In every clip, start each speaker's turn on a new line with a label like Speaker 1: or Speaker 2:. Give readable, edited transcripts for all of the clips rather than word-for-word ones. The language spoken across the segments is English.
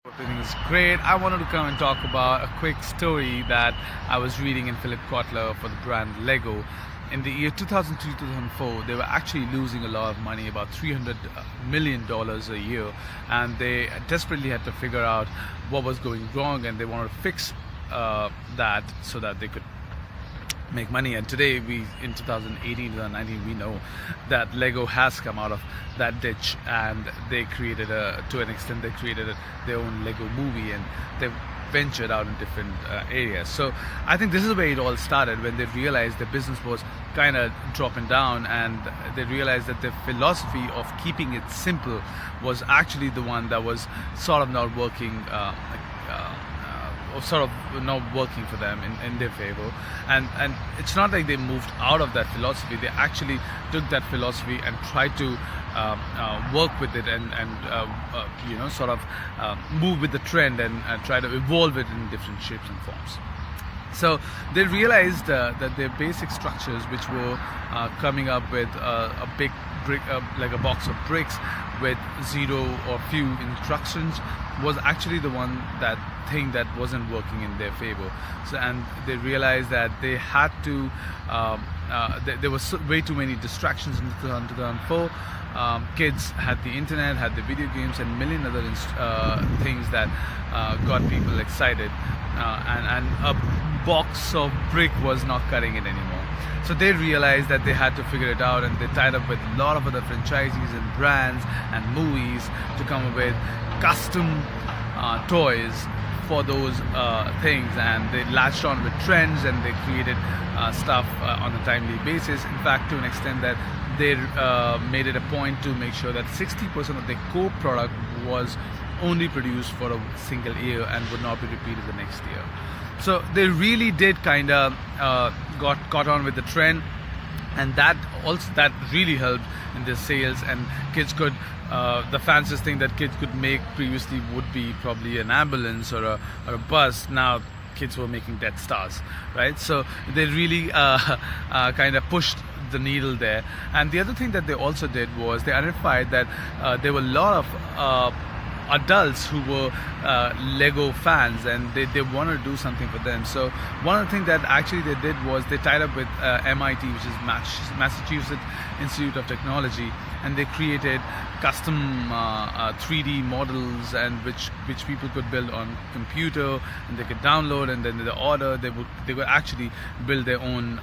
Speaker 1: Everything is great. I wanted to come and talk about a quick story that I was reading in Philip Kotler for the brand Lego. In the year 2003-2004, they were actually losing a lot of money, about $300 million a year, and they desperately had to figure out what was going wrong, and they wanted to fix that so that they could make money. And today, in 2018-2019, we know that Lego has come out of that ditch, and they created to an extent they created their own Lego movie, and they ventured out in different areas. So I think this is where it all started, when they realized the business was kind of dropping down, and they realized that their philosophy of keeping it simple was actually the one that was sort of not working for them in their favor. And it's not like they moved out of that philosophy. They actually took that philosophy and tried to work with it and move with the trend and try to evolve it in different shapes and forms. So they realized that their basic structures, which were coming up with a big brick, like a box of bricks with zero or few instructions, was actually the thing that wasn't working in their favor. So, and they realized that they had to. There was way too many distractions in 2004. Kids had the internet, had the video games, and a million other things that got people excited, and a box of brick was not cutting it anymore. So they realized that they had to figure it out, and they tied up with a lot of other franchisees and brands and movies to come up with custom toys for those things, and they latched on with trends, and they created stuff on a timely basis. In fact, to an extent that they made it a point to make sure that 60% of their core product was only produced for a single year and would not be repeated the next year. So they really did kind of got on with the trend, and that really helped in their sales. And kids could the fanciest thing that kids could make previously would be probably an ambulance or a bus. Now kids were making Death Stars, right? So they really kind of pushed the needle there. And the other thing that they also did was they identified that there were a lot of adults who were Lego fans, and they wanted to do something for them. So one of the things that actually they did was they tied up with MIT, which is Massachusetts Institute of Technology, and they created custom 3D models, and which people could build on computer, and they could download, and then the order they would actually build their own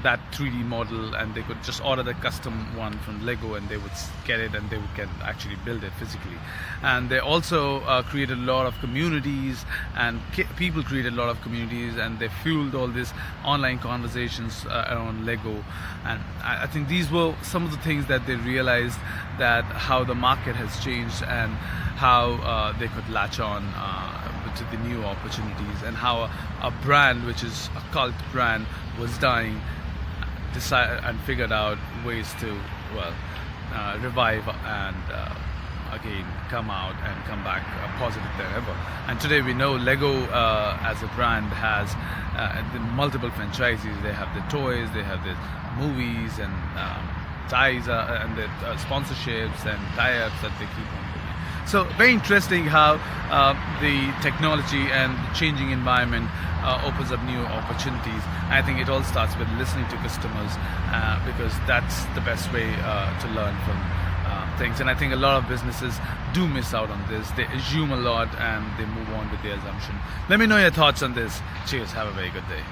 Speaker 1: that 3D model, and they could just order the custom one from Lego, and they would get it, and they can actually build it physically. And they also created a lot of communities, and people created a lot of communities, and they fueled all these online conversations around Lego. And I think these were some of the things that they realized, that how the market has changed, and how they could latch on to the new opportunities, and how a brand which is a cult brand was dying, decided and figured out ways to revive and again come out and come back positive than ever. And today we know Lego as a brand has the multiple franchises. They have the toys, they have the movies, and ties and the sponsorships and tie-ups that they keep on doing. So very interesting how the technology and the changing environment opens up new opportunities. I think it all starts with listening to customers, because that's the best way to learn from things. And I think a lot of businesses do miss out on this. They assume a lot, and they move on with their assumption. Let me know your thoughts on this. Cheers. Have a very good day.